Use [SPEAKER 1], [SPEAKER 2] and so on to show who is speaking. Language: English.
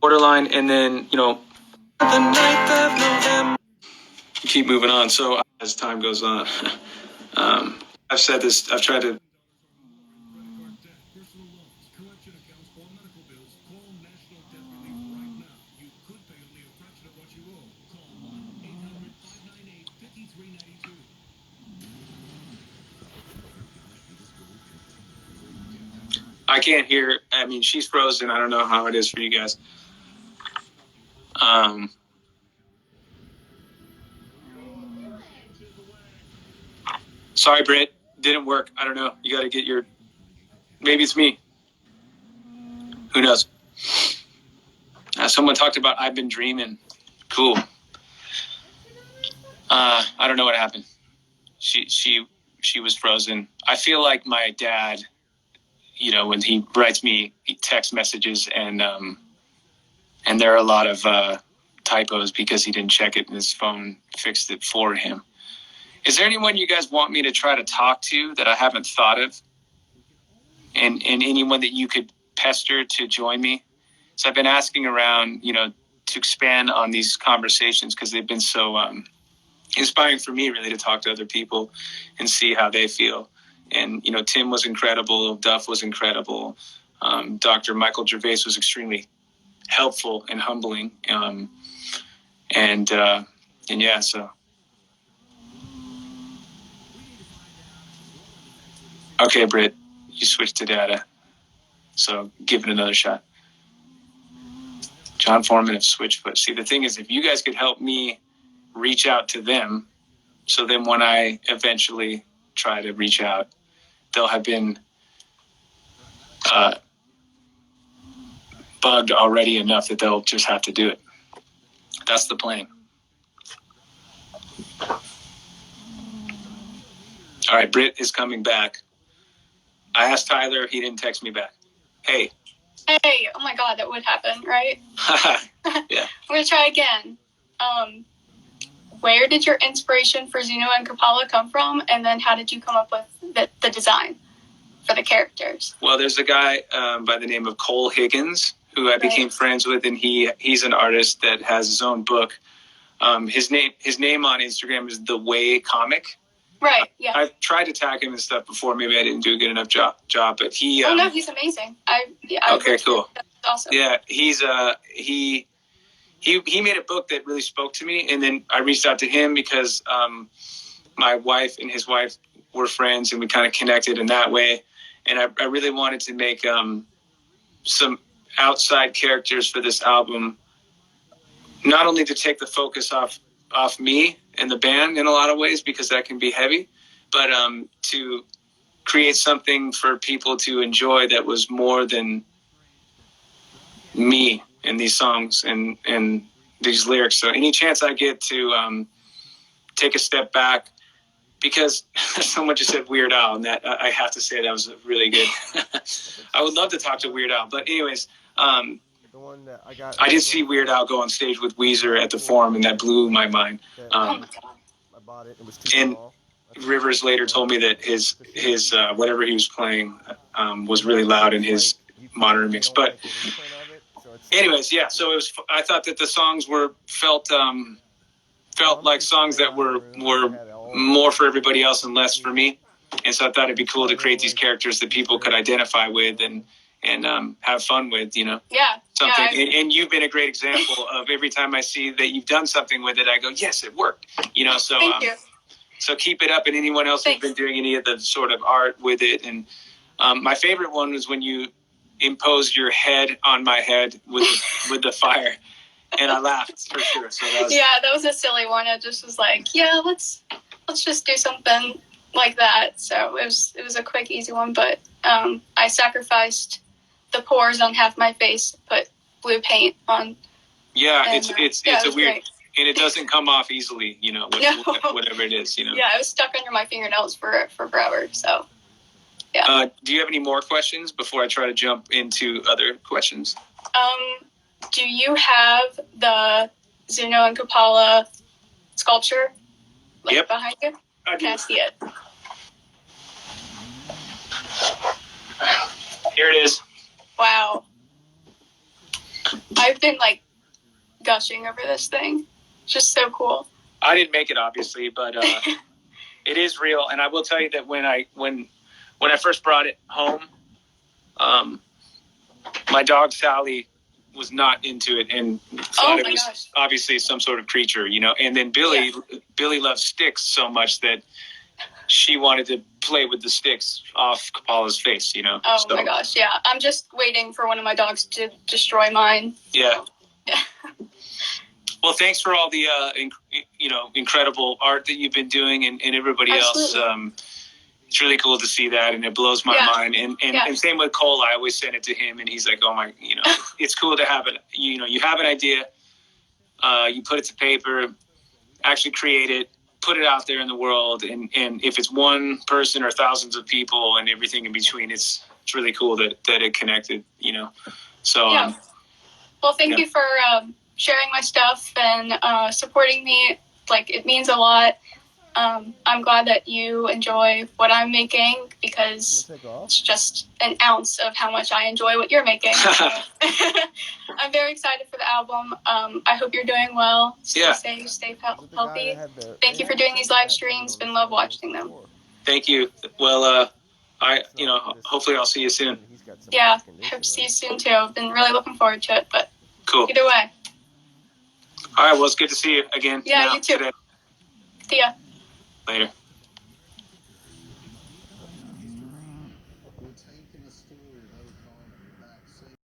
[SPEAKER 1] borderline, and then, the 9th of November. Keep moving on. So as time goes on, I've said this, I've tried to. I can't hear. I mean, she's frozen. I don't know how it is for you guys. Sorry, Britt. Didn't work. I don't know. You got to get your. Maybe it's me. Who knows? Someone talked about I've been dreaming. Cool. I don't know what happened. She was frozen. I feel like my dad, when he writes me text messages and there are a lot of typos because he didn't check it and his phone fixed it for him. Is there anyone you guys want me to try to talk to that I haven't thought of? And anyone that you could pester to join me? So I've been asking around, to expand on these conversations because they've been so inspiring for me, really, to talk to other people and see how they feel. And, Tim was incredible. Duff was incredible. Dr. Michael Gervais was extremely helpful and humbling. And yeah, so. Okay, Britt, you switched to data. So give it another shot. John Foreman of Switchfoot. See, the thing is, if you guys could help me reach out to them, so then when I eventually try to reach out, they'll have been bugged already enough that they'll just have to do it. That's the plan. All right, Britt is coming back. I asked Tyler, he didn't text me back. Hey, oh my God, that would happen, right? Yeah. We're gonna try again. Where did your inspiration for Zeno and Kapala come from? And then how did you come up with the design for the characters? Well, there's a guy by the name of Cole Higgins who I became friends with, and he's an artist that has his own book. His name on Instagram is The Way Comic. Right. Yeah. I've tried to tag him and stuff before. Maybe I didn't do a good enough job, but he. Oh no, he's amazing. Okay, cool. That's awesome. Yeah, he's he made a book that really spoke to me, and then I reached out to him because my wife and his wife were friends, and we kind of connected in that way. And I really wanted to make some outside characters for this album, not only to take the focus off me and the band in a lot of ways, because that can be heavy, but to create something for people to enjoy that was more than me in these songs and these lyrics. So any chance I get to take a step back, because someone just said Weird Al, and that I have to say that was really good. I would love to talk to Weird Al, but anyways, the one that I did see Weird Al go on stage with Weezer at the Forum, and that blew my mind. I bought it. It was too small. Rivers later told me that his whatever he was playing was really loud in his modern mix. But anyways, yeah. So it was. I thought that the songs felt like songs that were more for everybody else and less for me. And so I thought it'd be cool to create these characters that people could identify with and have fun with, Yeah. Something. Yeah, and you've been a great example of every time I see that you've done something with it, I go, yes, it worked. So thank you. So keep it up, and anyone else who's been doing any of the sort of art with it. And my favorite one was when you imposed your head on my head with the fire. And I laughed for sure. So that was a silly one. I just was like, yeah, let's just do something like that. So it was a quick, easy one, but I sacrificed the pores on half my face to put blue paint on. Yeah, and, it's a weird, great. And it doesn't come off easily, whatever it is, Yeah, it was stuck under my fingernails for forever. So yeah. Do you have any more questions before I try to jump into other questions? Do you have the Zeno and Kapala sculpture behind you? I can't see it. Here it is. Wow. I
[SPEAKER 2] I've been like gushing over this thing. It's just so cool.
[SPEAKER 1] I didn't make it, obviously, but it is real. And I will tell you that when I first brought it home, my dog Sally was not into it and thought it was obviously some sort of creature, you know. And then Billy loves sticks so much that she wanted to play with the sticks off Kapala's face, you know.
[SPEAKER 2] Oh my gosh, yeah. I'm just waiting for one of my dogs to destroy mine.
[SPEAKER 1] Yeah. Well, thanks for all the incredible art that you've been doing, and everybody else. It's really cool to see that, and it blows my mind. And same with Cole. I always send it to him, and he's like, "Oh my, it's cool to have it. You have an idea, you put it to paper, actually create it, put it out there in the world, and if it's one person or thousands of people and everything in between, it's really cool that it connected, you know. So
[SPEAKER 2] well, thank you for sharing my stuff and supporting me. Like, it means a lot. I'm glad that you enjoy what I'm making, because it's just an ounce of how much I enjoy what you're making. I'm very excited for the album. I hope you're doing well. Stay safe, stay healthy. Thank you for doing these live streams. Been love watching them.
[SPEAKER 1] Thank you. Well, hopefully I'll see you soon.
[SPEAKER 2] Yeah, hope to see you soon too. I've been really looking forward to it, but
[SPEAKER 1] cool.
[SPEAKER 2] Either way.
[SPEAKER 1] All right, well, it's good to see you again.
[SPEAKER 2] Yeah, you too.
[SPEAKER 1] Today.
[SPEAKER 2] See ya.
[SPEAKER 1] Later.